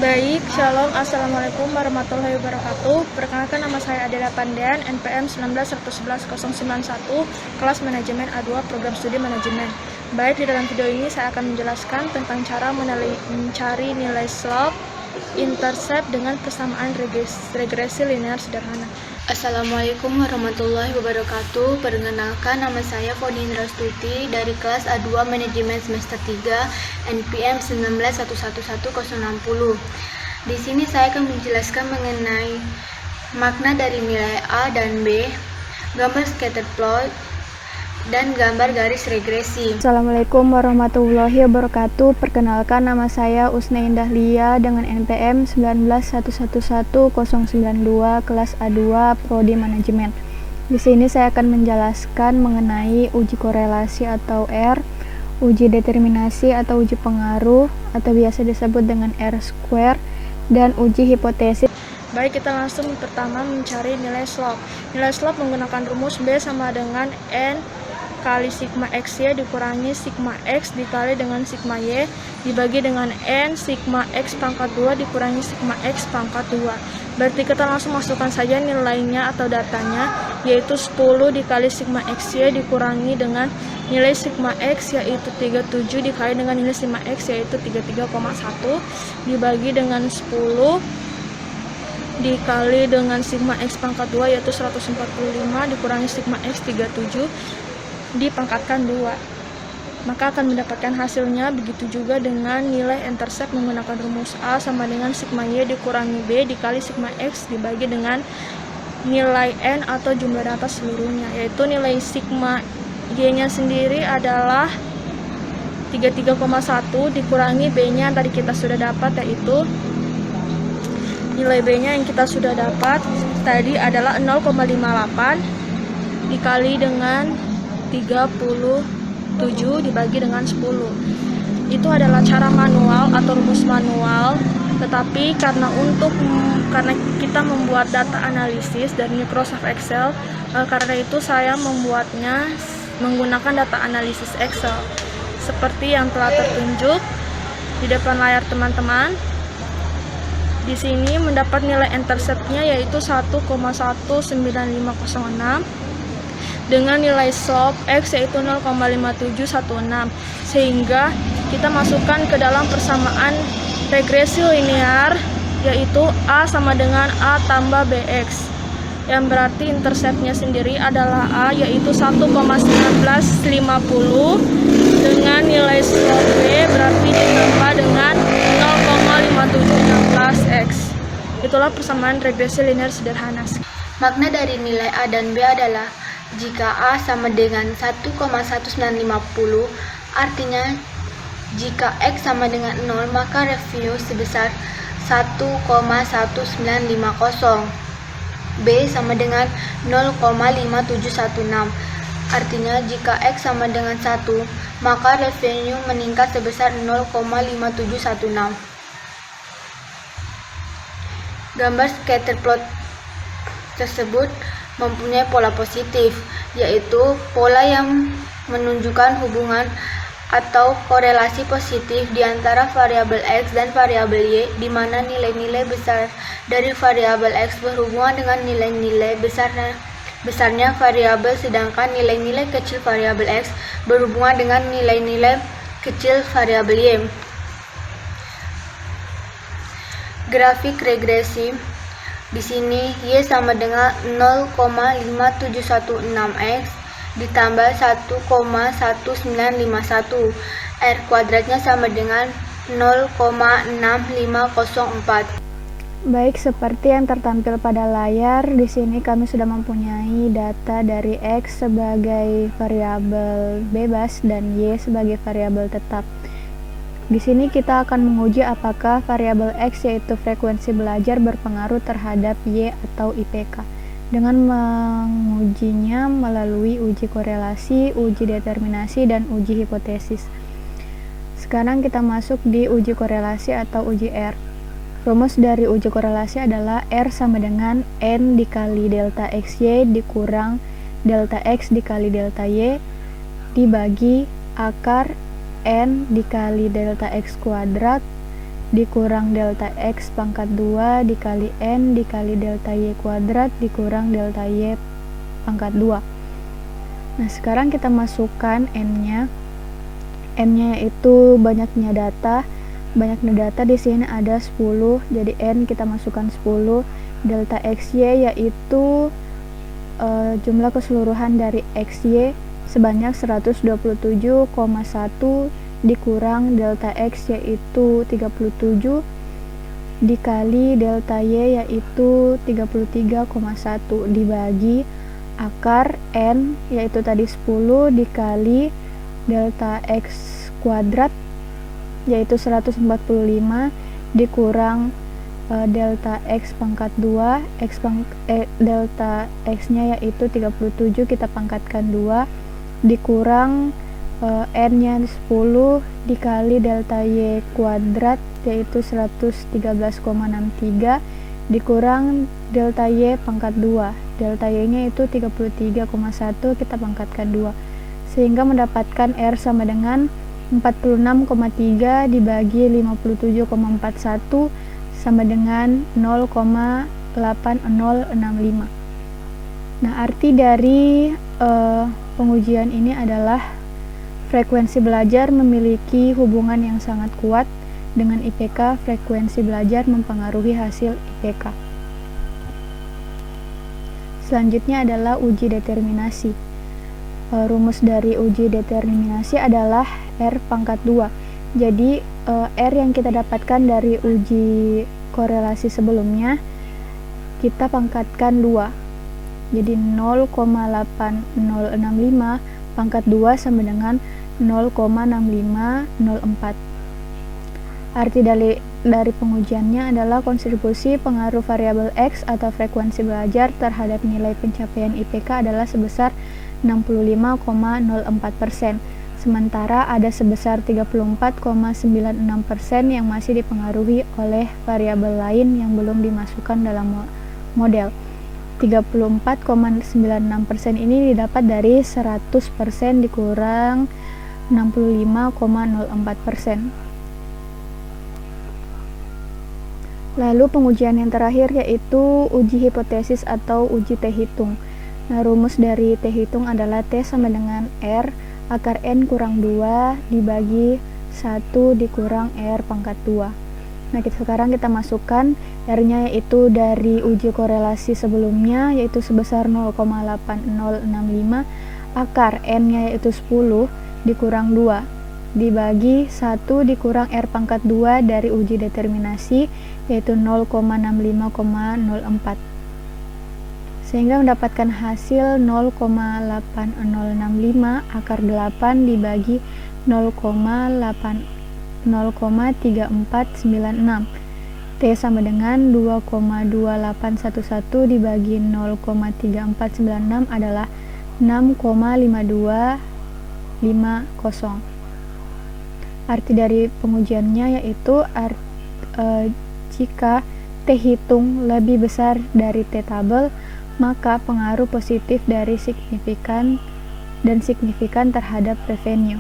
Baik, Shalom, Assalamualaikum warahmatullahi wabarakatuh. Perkenalkan, nama saya Adela Pandean, NPM 19111091, kelas Manajemen A2, Program Studi Manajemen. Baik, di dalam video ini saya akan menjelaskan tentang cara mencari nilai slope, intercept dengan persamaan regresi linear sederhana. Assalamualaikum warahmatullahi wabarakatuh. Perkenalkan, nama saya Foni Indrastuti dari kelas A2 Manajemen semester 3 NPM 19111060. Di sini saya akan menjelaskan mengenai makna dari nilai A dan B, gambar scatter plot, dan gambar garis regresi. Assalamualaikum warahmatullahi wabarakatuh. Perkenalkan, nama saya Usna Indah Lia dengan NPM 19111092 kelas A2 Prodi Manajemen. Di sini saya akan menjelaskan mengenai uji korelasi atau R, uji determinasi atau uji pengaruh atau biasa disebut dengan R-square, dan uji hipotesis. Baik, kita langsung pertama mencari nilai slope. Nilai slope menggunakan rumus B sama dengan N kali sigma XY dikurangi sigma X dikali dengan sigma Y dibagi dengan N sigma X pangkat 2 dikurangi sigma X pangkat 2. Berarti kita langsung masukkan saja nilainya atau datanya, yaitu 10 dikali sigma XY dikurangi dengan nilai sigma X yaitu 37 dikali dengan nilai sigma X yaitu 33,1 dibagi dengan 10 dikali dengan sigma X pangkat 2 yaitu 145 dikurangi sigma X 37 dipangkatkan 2, maka akan mendapatkan hasilnya. Begitu juga dengan nilai intercept menggunakan rumus A sama dengan sigma Y dikurangi B dikali sigma X dibagi dengan nilai N atau jumlah data seluruhnya, yaitu nilai sigma Y nya sendiri adalah 33,1 dikurangi B nya tadi kita sudah dapat, yaitu nilai B nya yang kita sudah dapat tadi adalah 0,58 dikali dengan 37 dibagi dengan 10. Itu adalah cara manual atau rumus manual, tetapi karena kita membuat data analisis dari Microsoft Excel, karena itu saya membuatnya menggunakan data analisis Excel seperti yang telah tertunjuk di depan layar teman-teman. Di sini mendapat nilai interceptnya yaitu 1,19506 dengan nilai slope X yaitu 0,5716, sehingga kita masukkan ke dalam persamaan regresi linear yaitu A sama dengan A tambah BX, yang berarti interceptnya sendiri adalah A yaitu 1,1950 dengan nilai slope B berarti ditambah dengan 0,5716X. Itulah persamaan regresi linear sederhana. Makna dari nilai A dan B adalah jika A sama dengan 1,1950, artinya jika X sama dengan 0, maka revenue sebesar 1,1950. B sama dengan 0,5716, artinya jika X sama dengan 1, maka revenue meningkat sebesar 0,5716. Gambar scatter plot tersebut mempunyai pola positif, yaitu pola yang menunjukkan hubungan atau korelasi positif di antara variabel X dan variabel Y, di mana nilai-nilai besar dari variabel X berhubungan dengan nilai-nilai besarnya variabel, sedangkan nilai-nilai kecil variabel X berhubungan dengan nilai-nilai kecil variabel Y. Grafik regresi. Di sini Y sama dengan 0,5716X ditambah 1,1951. R kuadratnya sama dengan 0,6504. Baik, seperti yang tertampil pada layar, di sini kami sudah mempunyai data dari X sebagai variabel bebas dan Y sebagai variabel tetap. Di sini kita akan menguji apakah variabel X yaitu frekuensi belajar berpengaruh terhadap Y atau IPK dengan mengujinya melalui uji korelasi, uji determinasi, dan uji hipotesis. Sekarang kita masuk di uji korelasi atau uji R. Rumus dari uji korelasi adalah R sama dengan N dikali delta XY dikurang delta X dikali delta Y dibagi akar N dikali delta X kuadrat dikurang delta X pangkat 2 dikali N dikali delta Y kuadrat dikurang delta Y pangkat 2. Nah, sekarang kita masukkan N-nya. N-nya itu banyaknya data. Banyaknya data di sini ada 10. Jadi N kita masukkan 10. Delta XY yaitu jumlah keseluruhan dari XY sebanyak 127,1 dikurang delta X yaitu 37 dikali delta Y yaitu 33,1 dibagi akar N yaitu tadi 10 dikali delta X kuadrat yaitu 145 dikurang delta X pangkat 2 delta X nya yaitu 37 kita pangkatkan 2 dikurang N nya 10 dikali delta Y kuadrat yaitu 113,63 dikurang delta Y pangkat 2 delta Y nya itu 33,1 kita pangkatkan 2 sehingga mendapatkan R sama dengan 46,3 dibagi 57,41 sama dengan 0,8065. Nah, arti dari pengujian ini adalah frekuensi belajar memiliki hubungan yang sangat kuat dengan IPK. Frekuensi belajar mempengaruhi hasil IPK. Selanjutnya adalah uji determinasi. Rumus dari uji determinasi adalah R pangkat 2. Jadi R yang kita dapatkan dari uji korelasi sebelumnya kita pangkatkan 2. Jadi 0,8065 pangkat 2 sama dengan 0,6504. Arti dari pengujiannya adalah kontribusi pengaruh variabel X atau frekuensi belajar terhadap nilai pencapaian IPK adalah sebesar 65,04%. Sementara ada sebesar 34,96% yang masih dipengaruhi oleh variabel lain yang belum dimasukkan dalam model. 34,96% ini didapat dari 100% dikurang 65,04%. Lalu pengujian yang terakhir yaitu uji hipotesis atau uji T hitung. Nah, rumus dari T hitung adalah T sama dengan R akar N kurang 2 dibagi 1 dikurang R pangkat 2. Nah, sekarang kita masukkan R-nya yaitu dari uji korelasi sebelumnya yaitu sebesar 0,8065 akar N-nya yaitu 10 dikurang 2 dibagi 1 dikurang R pangkat 2 dari uji determinasi yaitu 0,65,04 sehingga mendapatkan hasil 0,8065 akar 8 dibagi 0,3496. T sama dengan 2,2811 dibagi 0,3496 adalah 6,5250. Arti dari pengujiannya yaitu jika T hitung lebih besar dari T tabel, maka pengaruh positif dari signifikan terhadap revenue.